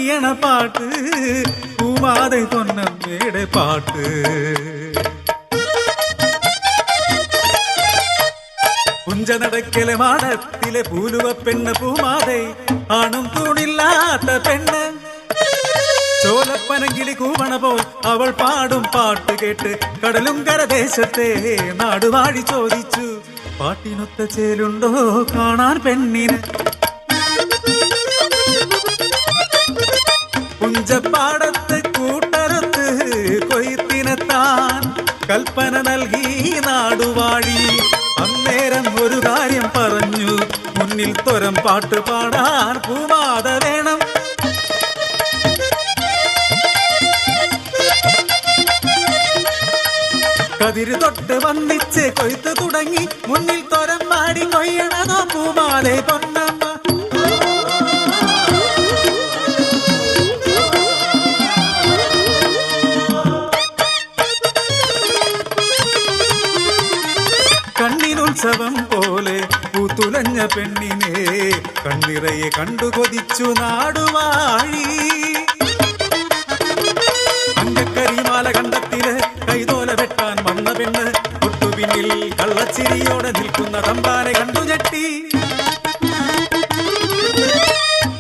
കൊയ്യണ പാട്ട് പൂമാതെ പൊന്നമ്മയുടെ പാട്ട്. കുഞ്ചനടക്കലെ മാടത്തിലെ പൂലുവ പെണ്ണ് പൂമാതെ ആണും തൂണില്ലാത്ത പെണ്ണ്. ചോലപ്പനങ്കിളി കൂവണ പോൽ അവൾ പാടും പാട്ട് കേട്ട് കടലും കരദേശത്തെ നാടുവാഴി ചോദിച്ചു, പാട്ടിനൊത്ത ചേലുണ്ടോ കാണാൻ പെണ്ണിന്. കുഞ്ചപ്പാടത്ത് കൂട്ടരത്ത് കൊയ്ത്തിനെത്താൻ കൽപ്പന നൽകി നാടുവാഴി. അന്നേരം ഒരു കാര്യം പറഞ്ഞു, മുന്നിൽ തൊരം പാട്ട് പാടാൻ പൂമാത വേണം. കതിര് തൊട്ട് വന്നിച്ച് കൊയ്ത്ത് തുടങ്ങി, മുന്നിൽ തൊരം പാടി കൊയ്യണതോ പൂമാതെ പൊന്നമ്മ. കണ്ണിനുത്സവം പോലെ പൂത്തുലഞ്ഞ പെണ്ണിനെ കണ്ണിറയെ കണ്ടു കൊതിച്ചു നാടുവാഴി. അങ്കക്കരിമാല കണ്ടത്തില് കൈതോല വെട്ടാൻ വന്ന പെണ്ണ് ഒട്ടുപിന്നിൽ കള്ളച്ചിരിയോടെ നിൽക്കുന്ന തമ്പാനെ കണ്ടു ഞെട്ടി.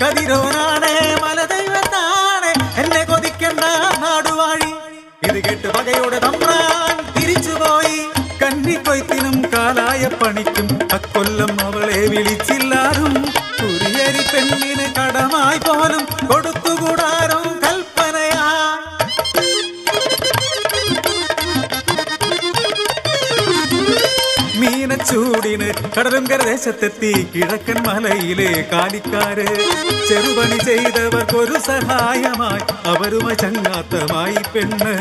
കതിരോനാണ് മലദൈവത്താണ് എന്നെ കൊതിക്കണ്ട നാടുവാഴി. ഇത് കേട്ട് പകയോടെ തമ്പ്രാൻ തിരിച്ചുപോയി. കന്നിക്കൊയ്ത്തിനും കാലായ പണിക്കും അക്കൊല്ലം അവളെ വിളിച്ചില്ലാരും. കുരിയരി പെണ്ണിന് കടമായി പോലും കൊടുത്തുകൂടാരും കൽപ്പനയാ. മീനച്ചൂടിന് കടലും കരദേശത്തെത്തി കിഴക്കൻ മലയിലെ കാലിക്കാര്. ചെറുപണി ചെയ്തവർക്കൊരു സഹായമായി അവരുമായി ചങ്ങാത്തമായി പെണ്ണ്.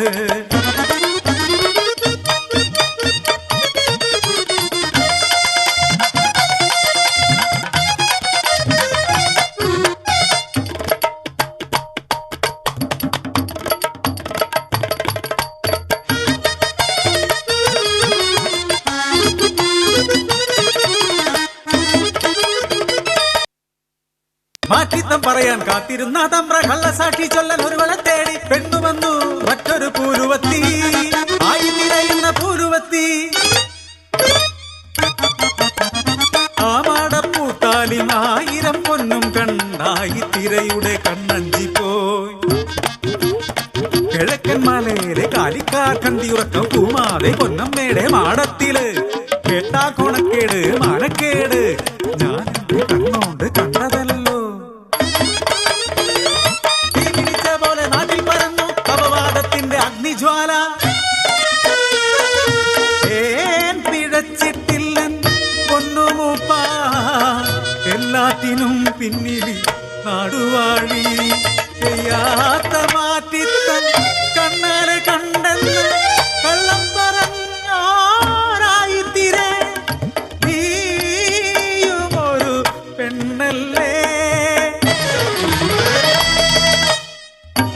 മാറ്റിത്തം പറയാൻ കാത്തിരുന്ന തമ്പ്ര കള്ളസാക്ഷി ചൊല്ലൽ ഒരുവളെ തേടി പെണ്ണു വന്നു മറ്റൊരു പൂരുവത്തി. ആയി നിറയുന്ന പൂരുവത്തി ആ മാടപ്പൂത്താലി 1000 പൊന്നും കണ്ണായി തിരയുടെ കണ്ണഞ്ചി പോയി. കിഴക്കൻ മലയിലെ കാലിക്കാർ കണ്ടിയുറക്കം പൂമാതെ പൊന്നമ്മയുടെ മാടത്തില്. കേട്ടാ കൊണക്കേട് മാനക്കേട് ഞാൻ കണ്ണോണ്ട് കണ്ടതല്ലോ. ജ്വാല പിഴച്ചിട്ടില്ലൻ പൊന്നുമൂപ്പ എല്ലാത്തിനും പിന്നിലി നാടുവാഴി. ചെയ്യാത്ത മാറ്റിത്തൻ കണ്ണാലെ കണ്ടെന്ന് കള്ളം പറഞ്ഞോരായിത്തിരെ നീയുമൊരു പെണ്ണല്ലേ.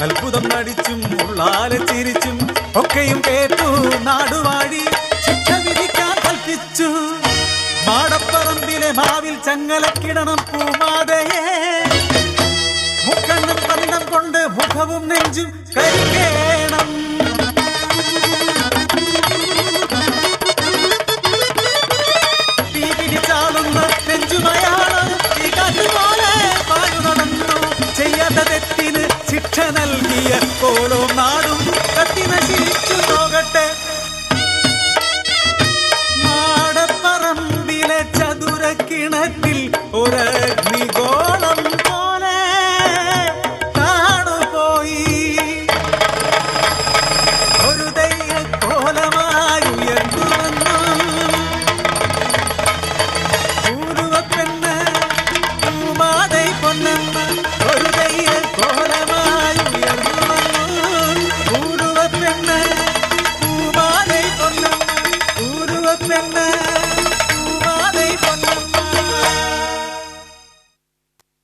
അത്ഭുതം നടിച്ചും ഉള്ളാലെ ചിരിച്ചും ഒക്കെയും കേട്ടു നാടുവാഴി. ശിക്ഷ വിധിക്കാൻ കൽപ്പിച്ചു. മാടപ്പറമ്പിലെ മാവിൽ ചങ്ങലക്കിടണം പൂമാതയെ. മുക്കണ്ണും കണ്ണം കൊണ്ട് മുഖവും നെഞ്ചും കരിക്കേ